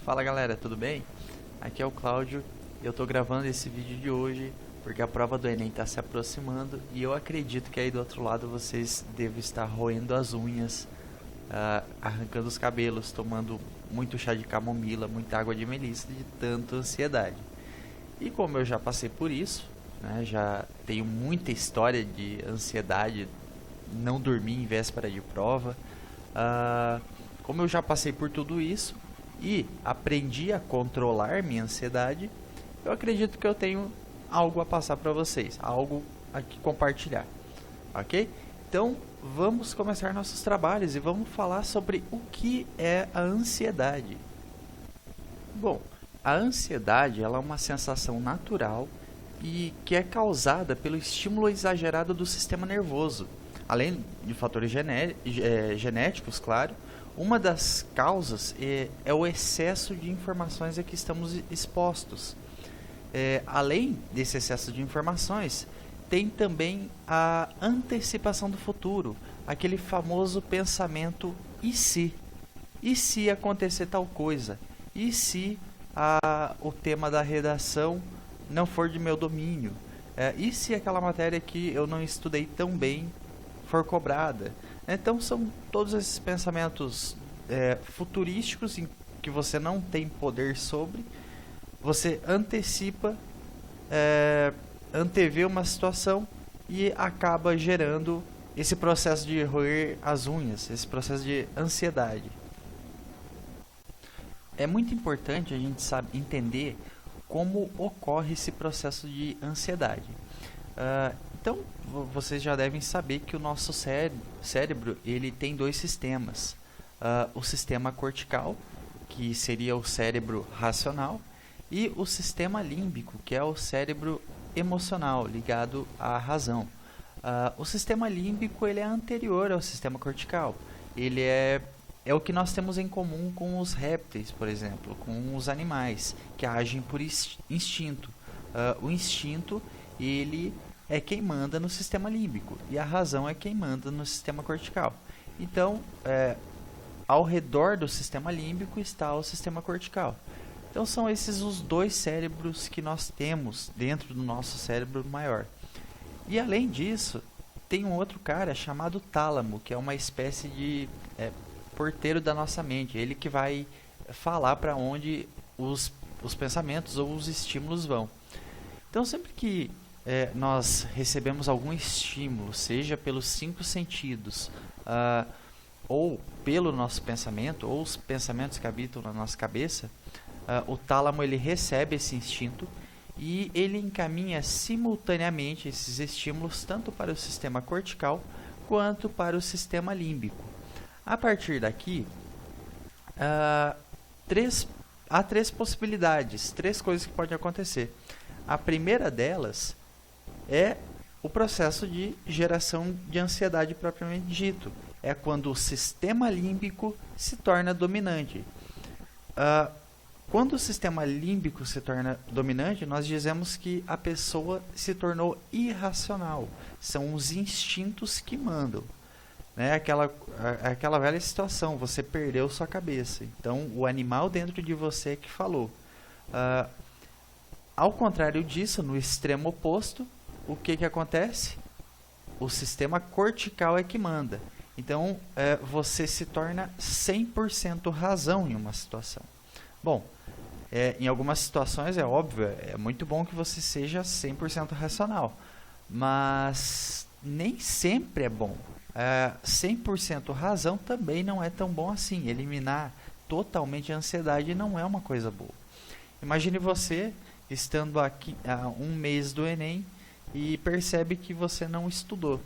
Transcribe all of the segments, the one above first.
Fala galera, tudo bem? Aqui é o Cláudio e eu estou gravando esse vídeo de hoje porque a prova do Enem está se aproximando e eu acredito que aí do outro lado vocês devem estar roendo as unhas, arrancando os cabelos, tomando muito chá de camomila, muita água de melissa de tanta ansiedade. E como eu já passei por isso, né, já tenho muita história de ansiedade, não dormir em véspera de prova, como eu já passei por tudo isso e aprendi a controlar minha ansiedade, eu acredito que eu tenho algo a passar para vocês, algo a compartilhar, ok? Então vamos começar nossos trabalhos e vamos falar sobre o que é a ansiedade. Bom, a ansiedade ela é uma sensação natural e que é causada pelo estímulo exagerado do sistema nervoso, além de fatores genéticos, claro. Uma das causas é o excesso de informações a que estamos expostos. Além desse excesso de informações, tem também a antecipação do futuro, aquele famoso pensamento e se? E se acontecer tal coisa? E se o tema da redação não for de meu domínio? E se aquela matéria que eu não estudei tão bem for cobrada? Então são todos esses pensamentos futurísticos em que você não tem poder sobre. Você antecipa, antevê uma situação e acaba gerando esse processo de roer as unhas, esse processo de ansiedade. É muito importante a gente entender como ocorre esse processo de ansiedade. Então, vocês já devem saber que o nosso cérebro ele tem dois sistemas. O sistema cortical, que seria o cérebro racional, e o sistema límbico, que é o cérebro emocional, ligado à razão. O sistema límbico ele é anterior ao sistema cortical. Ele é o que nós temos em comum com os répteis, por exemplo, com os animais, que agem por instinto. O instinto ele é quem manda no sistema límbico e a razão é quem manda no sistema cortical. Então, ao redor do sistema límbico está o sistema cortical. Então, são esses os dois cérebros que nós temos dentro do nosso cérebro maior. E, além disso, tem um outro cara chamado tálamo, que é uma espécie de porteiro da nossa mente. Ele que vai falar para onde os pensamentos ou os estímulos vão. Então, sempre que nós recebemos algum estímulo, seja pelos 5 sentidos, ou pelo nosso pensamento, ou os pensamentos que habitam na nossa cabeça, o tálamo ele recebe esse instinto e ele encaminha simultaneamente esses estímulos tanto para o sistema cortical quanto para o sistema límbico. A partir daqui, há 3 possibilidades, 3 coisas que podem acontecer. A primeira delas é o processo de geração de ansiedade propriamente dito. É quando o sistema límbico se torna dominante. Quando o sistema límbico se torna dominante, nós dizemos que a pessoa se tornou irracional. São os instintos que mandam. Né? Aquela velha situação, você perdeu sua cabeça. Então, o animal dentro de você é que falou. Ao contrário disso, no extremo oposto, o que acontece? O sistema cortical é que manda. Então, você se torna 100% razão em uma situação. Bom, em algumas situações é óbvio, é muito bom que você seja 100% racional, mas nem sempre é bom. 100% razão também não é tão bom assim. Eliminar totalmente a ansiedade não é uma coisa boa. Imagine você estando aqui há um mês do Enem e percebe que você não estudou.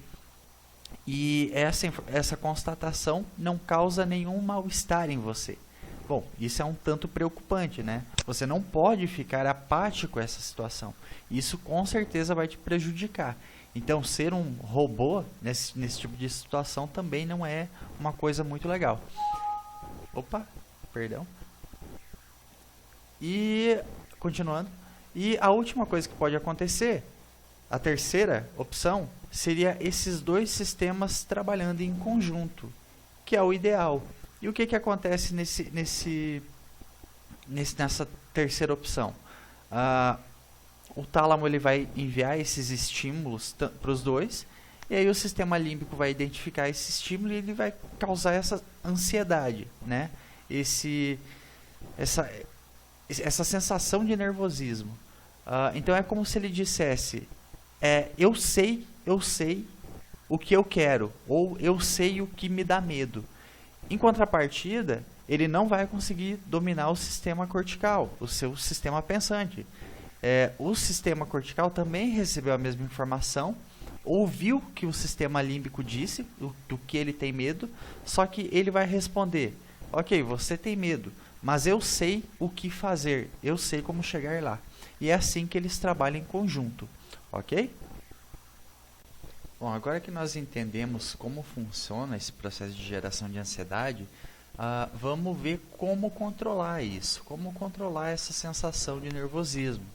E essa constatação não causa nenhum mal-estar em você. Bom, isso é um tanto preocupante, né? Você não pode ficar apático a essa situação. Isso com certeza vai te prejudicar. Então, ser um robô nesse tipo de situação também não é uma coisa muito legal. Opa, perdão. E, continuando. E a última coisa que pode acontecer, a terceira opção, seria esses dois sistemas trabalhando em conjunto, que é o ideal. E o que acontece nessa terceira opção. Ah, o tálamo ele vai enviar esses estímulos para os dois, e aí o sistema límbico vai identificar esse estímulo e ele vai causar essa ansiedade, né? Essa sensação de nervosismo. Então é como se ele dissesse, eu sei o que eu quero, ou eu sei o que me dá medo. Em contrapartida, ele não vai conseguir dominar o sistema cortical, o seu sistema pensante. O sistema cortical também recebeu a mesma informação, ouviu o que o sistema límbico disse, do que ele tem medo, só que ele vai responder, ok, você tem medo, mas eu sei o que fazer, eu sei como chegar lá. E é assim que eles trabalham em conjunto, ok? Bom, agora que nós entendemos como funciona esse processo de geração de ansiedade, vamos ver como controlar isso, como controlar essa sensação de nervosismo,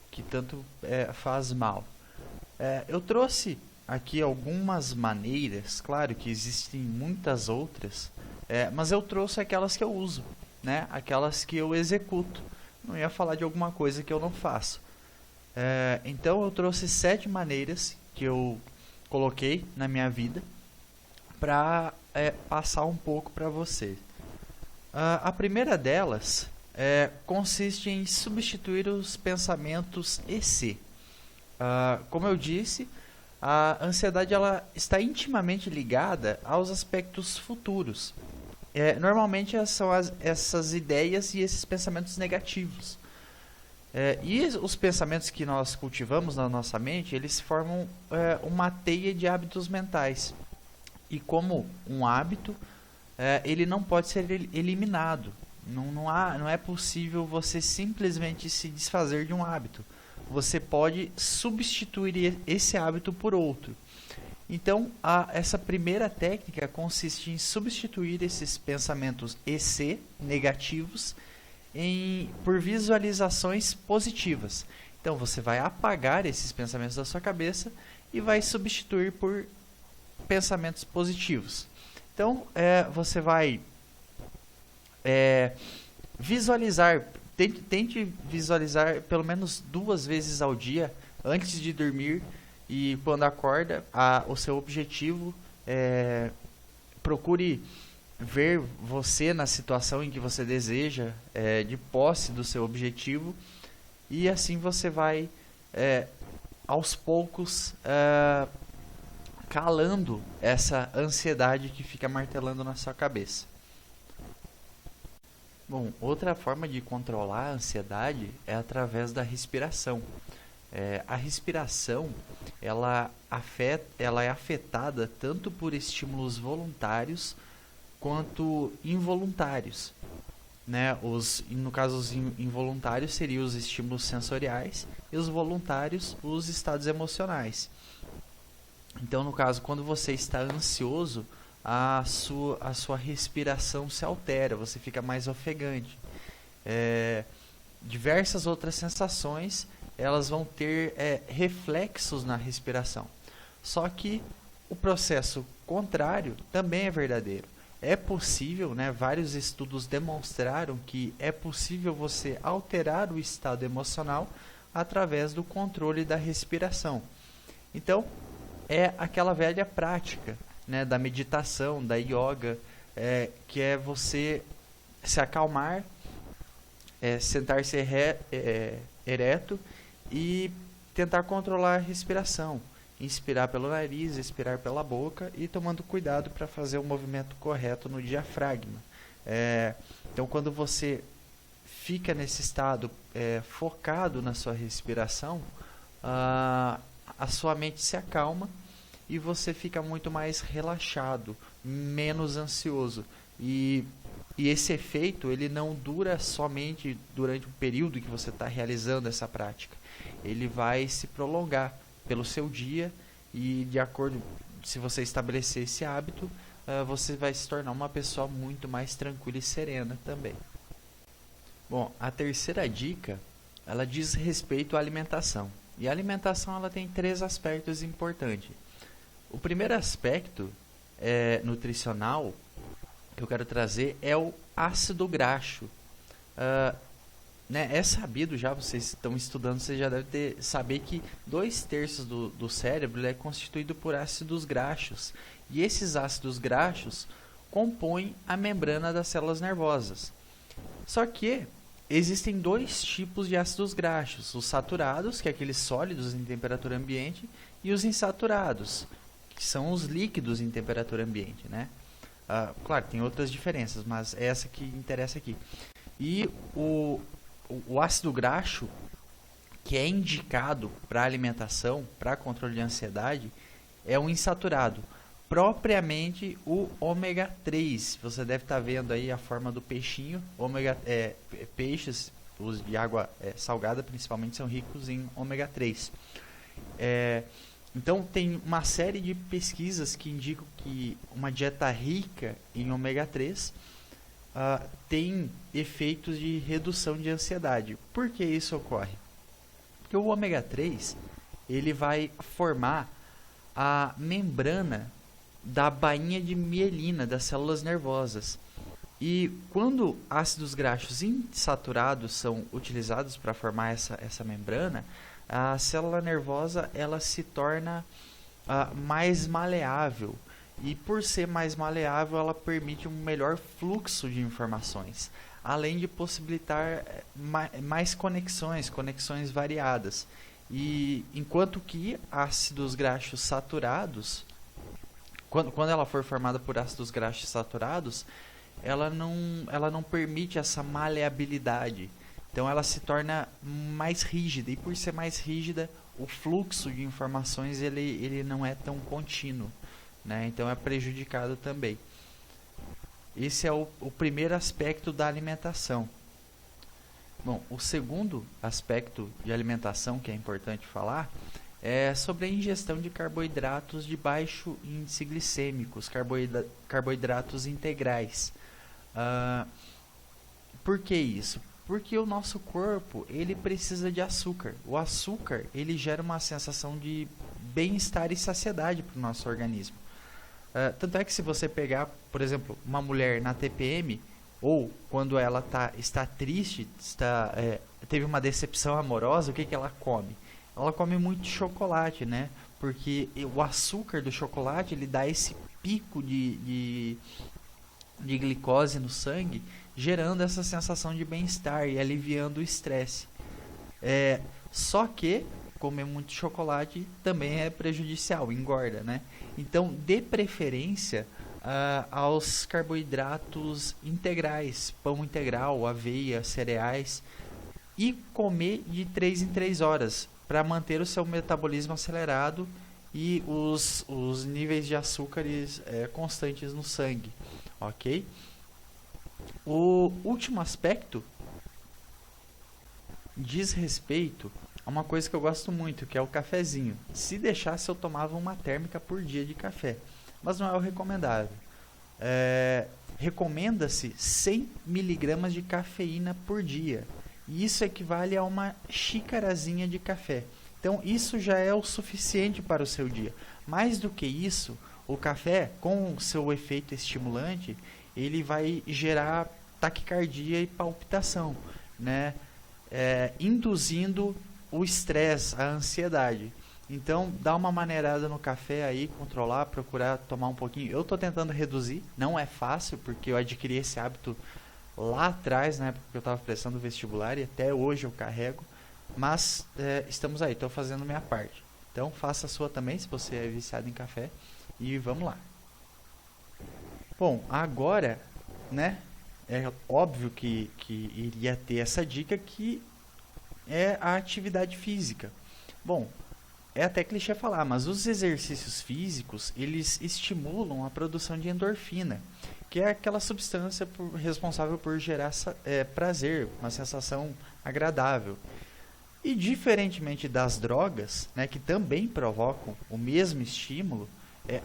que tanto faz mal. Eu trouxe aqui algumas maneiras, claro que existem muitas outras, mas eu trouxe aquelas que eu uso, né? Aquelas que eu executo. Não ia falar de alguma coisa que eu não faço. Então eu trouxe 7 maneiras que eu coloquei na minha vida para passar um pouco para vocês. A primeira delas consiste em substituir os pensamentos EC. Como eu disse, a ansiedade ela está intimamente ligada aos aspectos futuros. Normalmente são essas ideias e esses pensamentos negativos. E os pensamentos que nós cultivamos na nossa mente, eles formam uma teia de hábitos mentais. E como um hábito, ele não pode ser eliminado. Não é possível você simplesmente se desfazer de um hábito. Você pode substituir esse hábito por outro. Então, essa primeira técnica consiste em substituir esses pensamentos EC, negativos, por visualizações positivas. Então, você vai apagar esses pensamentos da sua cabeça e vai substituir por pensamentos positivos. Então, você vai visualizar, tente visualizar pelo menos 2 vezes ao dia, antes de dormir e quando acorda, o seu objetivo. Procure ver você na situação em que você deseja, de posse do seu objetivo, e assim você vai, aos poucos, calando essa ansiedade que fica martelando na sua cabeça. Bom, outra forma de controlar a ansiedade é através da respiração. A respiração ela é afetada tanto por estímulos voluntários quanto involuntários, né? No caso, os involuntários seriam os estímulos sensoriais e os voluntários, os estados emocionais. Então, no caso, quando você está ansioso, a sua respiração se altera, você fica mais ofegante. Diversas outras sensações, elas vão ter reflexos na respiração. Só que o processo contrário também é verdadeiro. É possível, né, vários estudos demonstraram que é possível você alterar o estado emocional através do controle da respiração. Então, é aquela velha prática, né, da meditação, da yoga, que é você se acalmar, sentar-se ereto e tentar controlar a respiração. Inspirar pelo nariz, expirar pela boca e tomando cuidado para fazer o movimento correto no diafragma. Então, quando você fica nesse estado focado na sua respiração, a sua mente se acalma e você fica muito mais relaxado, menos ansioso. E esse efeito ele não dura somente durante o período que você está realizando essa prática. Ele vai se prolongar pelo seu dia e, de acordo, se você estabelecer esse hábito, você vai se tornar uma pessoa muito mais tranquila e serena também. Bom, a terceira dica, ela diz respeito à alimentação. E a alimentação ela tem 3 aspectos importantes. O primeiro aspecto nutricional que eu quero trazer é o ácido graxo. Né, é sabido já, vocês estão estudando, vocês já devem saber que 2/3 do cérebro é constituído por ácidos graxos. E esses ácidos graxos compõem a membrana das células nervosas. Só que existem dois tipos de ácidos graxos: os saturados, que é aqueles sólidos em temperatura ambiente, e os insaturados, que são os líquidos em temperatura ambiente, né? Claro, tem outras diferenças, mas é essa que interessa aqui. E o ácido graxo, que é indicado para alimentação, para controle de ansiedade, é o insaturado, propriamente o ômega 3. Você deve estar vendo aí a forma do peixinho. Peixes, os de água salgada principalmente, são ricos em ômega 3. Então tem uma série de pesquisas que indicam que uma dieta rica em ômega 3 tem efeitos de redução de ansiedade. Por que isso ocorre? Porque o ômega 3 ele vai formar a membrana da bainha de mielina das células nervosas. E quando ácidos graxos insaturados são utilizados para formar essa membrana, a célula nervosa ela se torna mais maleável. E por ser mais maleável, ela permite um melhor fluxo de informações, além de possibilitar mais conexões variadas. E enquanto que ácidos graxos saturados, quando ela for formada por ácidos graxos saturados, ela não permite essa maleabilidade. Então ela se torna mais rígida, e por ser mais rígida, o fluxo de informações ele não é tão contínuo, né? Então é prejudicado também. Esse é o primeiro aspecto da alimentação. Bom, o segundo aspecto de alimentação que é importante falar é sobre a ingestão de carboidratos de baixo índice glicêmicos, carboidratos integrais. Por que isso? Porque o nosso corpo ele precisa de açúcar. O açúcar ele gera uma sensação de bem-estar e saciedade para o nosso organismo. Tanto é que se você pegar, por exemplo, uma mulher na TPM, ou quando ela está triste, teve uma decepção amorosa, o que ela come? Ela come muito chocolate, né? Porque o açúcar do chocolate ele dá esse pico de glicose no sangue, gerando essa sensação de bem-estar e aliviando o estresse. Só que comer muito chocolate também é prejudicial, engorda, né? Então, dê preferência aos carboidratos integrais, pão integral, aveia, cereais, e comer de 3 em 3 horas, para manter o seu metabolismo acelerado e os níveis de açúcares constantes no sangue, ok? O último aspecto diz respeito a uma coisa que eu gosto muito, que é o cafezinho. Se deixasse, eu tomava uma térmica por dia de café, mas não é o recomendável. Recomenda-se 100 mg de cafeína por dia, e isso equivale a uma xicarazinha de café. Então isso já é o suficiente para o seu dia. Mais do que isso, o café, com o seu efeito estimulante, ele vai gerar taquicardia e palpitação, né? Induzindo o estresse, a ansiedade. Então, dá uma maneirada no café aí, controlar, procurar tomar um pouquinho. Eu estou tentando reduzir, não é fácil, porque eu adquiri esse hábito lá atrás, né, porque eu estava prestando vestibular, e até hoje eu carrego. Mas estamos aí, estou fazendo minha parte. Então, faça a sua também, se você é viciado em café. E vamos lá. Bom, agora, né, é óbvio que iria ter essa dica, que é a atividade física. Bom, é até clichê falar, mas os exercícios físicos, eles estimulam a produção de endorfina, que é aquela substância responsável por gerar prazer, uma sensação agradável. E diferentemente das drogas, né, que também provocam o mesmo estímulo,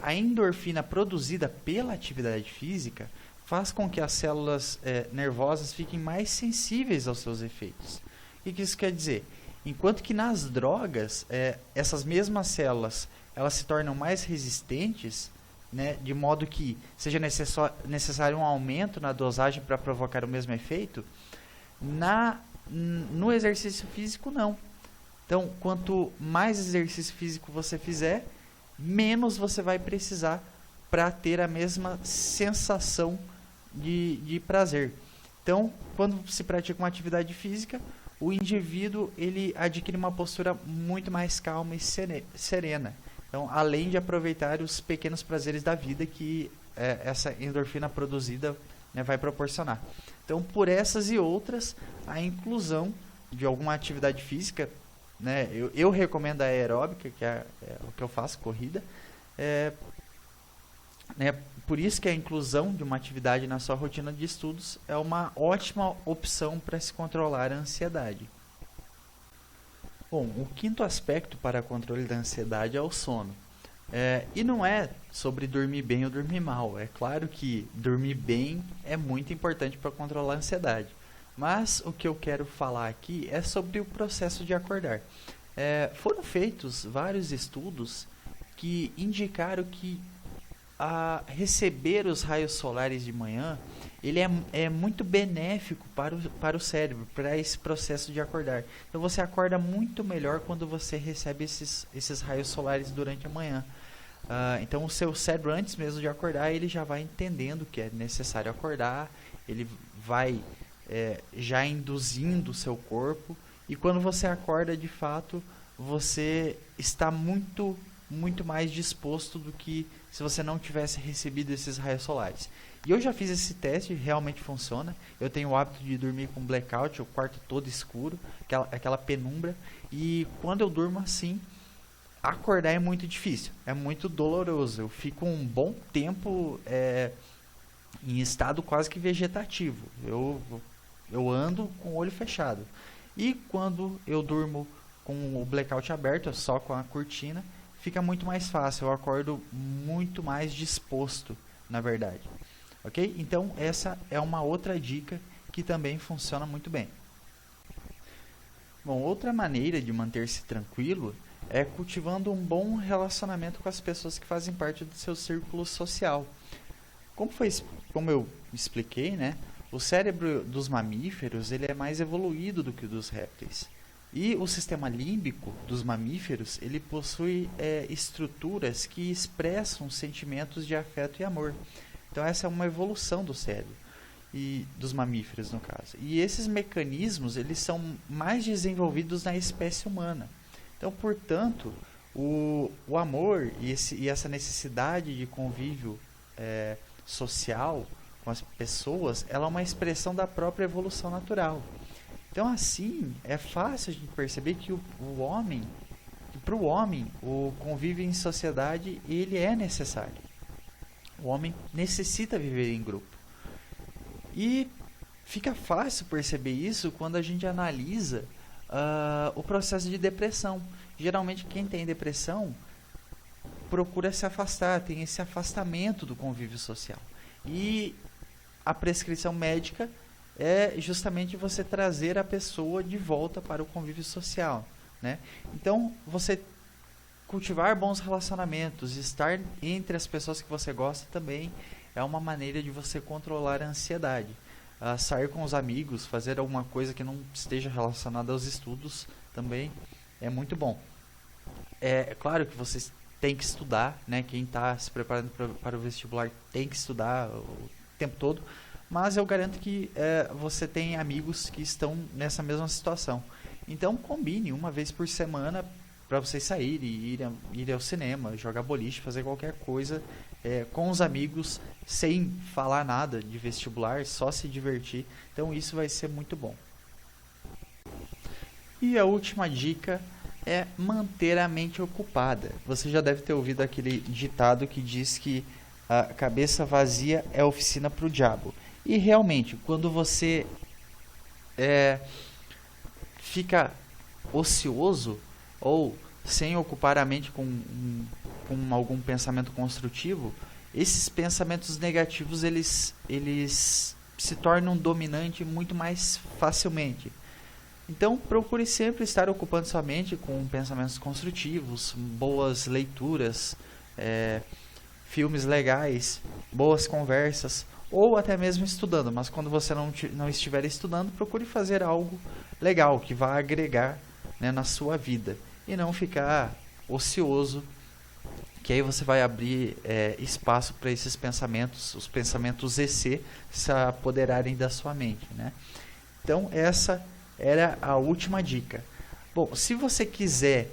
a endorfina produzida pela atividade física faz com que as células nervosas fiquem mais sensíveis aos seus efeitos. O que isso quer dizer? Enquanto que nas drogas, essas mesmas células elas se tornam mais resistentes, né, de modo que seja necessário um aumento na dosagem para provocar o mesmo efeito, No exercício físico, não. Então, quanto mais exercício físico você fizer, menos você vai precisar para ter a mesma sensação de prazer. Então, quando se pratica uma atividade física, o indivíduo ele adquire uma postura muito mais calma e serena. Então, além de aproveitar os pequenos prazeres da vida que essa endorfina produzida, né, vai proporcionar. Então, por essas e outras, a inclusão de alguma atividade física, né, eu recomendo a aeróbica, que é o que eu faço, corrida. Né, por isso que a inclusão de uma atividade na sua rotina de estudos é uma ótima opção para se controlar a ansiedade. Bom, o quinto aspecto para controle da ansiedade é o sono. E não é sobre dormir bem ou dormir mal. É claro que dormir bem é muito importante para controlar a ansiedade. Mas o que eu quero falar aqui é sobre o processo de acordar. Foram feitos vários estudos que indicaram que receber os raios solares de manhã ele é muito benéfico para o cérebro, para esse processo de acordar. Então você acorda muito melhor quando você recebe esses raios solares durante a manhã. Então o seu cérebro, antes mesmo de acordar, ele já vai entendendo que é necessário acordar, ele vai já induzindo o seu corpo, e quando você acorda de fato, você está muito mais disposto do que se você não tivesse recebido esses raios solares. E eu já fiz esse teste, realmente funciona. Eu tenho o hábito de dormir com blackout, o quarto todo escuro, aquela penumbra, e quando eu durmo assim, acordar é muito difícil, é muito doloroso. Eu fico um bom tempo em estado quase que vegetativo. Eu ando com o olho fechado. E quando eu durmo com o blackout aberto, só com a cortina, fica muito mais fácil. Eu acordo muito mais disposto, na verdade. Ok? Então, essa é uma outra dica que também funciona muito bem. Bom, outra maneira de manter-se tranquilo é cultivando um bom relacionamento com as pessoas que fazem parte do seu círculo social. Como eu expliquei, né? O cérebro dos mamíferos ele é mais evoluído do que o dos répteis. E o sistema límbico dos mamíferos ele possui estruturas que expressam sentimentos de afeto e amor. Então essa é uma evolução do cérebro e dos mamíferos no caso. E esses mecanismos eles são mais desenvolvidos na espécie humana. Então, portanto, o amor e essa necessidade de convívio social com as pessoas, ela é uma expressão da própria evolução natural. Então, assim, é fácil a gente perceber que para o homem, o convívio em sociedade ele é necessário. O homem necessita viver em grupo. E fica fácil perceber isso quando a gente analisa o processo de depressão. Geralmente quem tem depressão procura se afastar, tem esse afastamento do convívio social. E a prescrição médica é justamente você trazer a pessoa de volta para o convívio social, né? Então, você cultivar bons relacionamentos, estar entre as pessoas que você gosta também é uma maneira de você controlar a ansiedade. Sair com os amigos, fazer alguma coisa que não esteja relacionada aos estudos também é muito bom. É claro que vocês têm que estudar, né? Quem está se preparando para o vestibular tem que estudar o tempo todo, mas eu garanto que você tem amigos que estão nessa mesma situação. Então combine uma vez por semana para vocês saírem e ir ao cinema, jogar boliche, fazer qualquer coisa com os amigos, sem falar nada de vestibular, só se divertir. Então isso vai ser muito bom. E a última dica é manter a mente ocupada. Você já deve ter ouvido aquele ditado que diz que a cabeça vazia é oficina para o diabo. E realmente, quando você fica ocioso ou sem ocupar a mente com algum pensamento construtivo, esses pensamentos negativos eles se tornam dominantes muito mais facilmente. Então procure sempre estar ocupando sua mente com pensamentos construtivos, boas leituras, filmes legais, boas conversas, ou até mesmo estudando. Mas quando você não estiver estudando, procure fazer algo legal, que vá agregar, né, na sua vida, e não ficar ocioso, que aí você vai abrir espaço para esses pensamentos, os pensamentos EC, se apoderarem da sua mente, né? Então essa era a última dica. Bom, se você quiser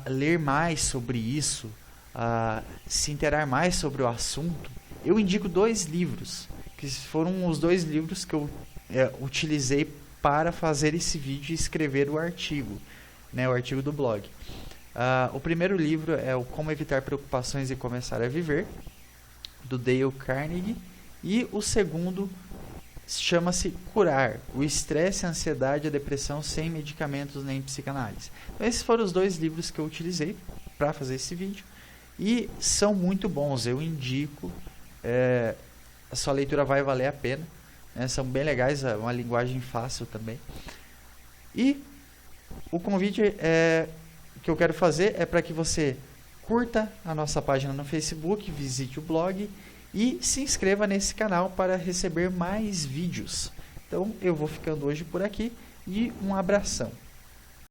ler mais sobre isso, se interar mais sobre o assunto, eu indico 2 livros, que foram os 2 livros que eu utilizei para fazer esse vídeo e escrever o artigo, né, o artigo do blog. O primeiro livro é o Como Evitar Preocupações e Começar a Viver, do Dale Carnegie, e o segundo chama-se Curar o Estresse, a Ansiedade e a Depressão sem medicamentos nem psicanálise. Então, esses foram os 2 livros que eu utilizei para fazer esse vídeo e são muito bons, eu indico, a sua leitura vai valer a pena, né? São bem legais, uma linguagem fácil também. E o convite que eu quero fazer é para que você curta a nossa página no Facebook, visite o blog e se inscreva nesse canal para receber mais vídeos. Então eu vou ficando hoje por aqui e um abração.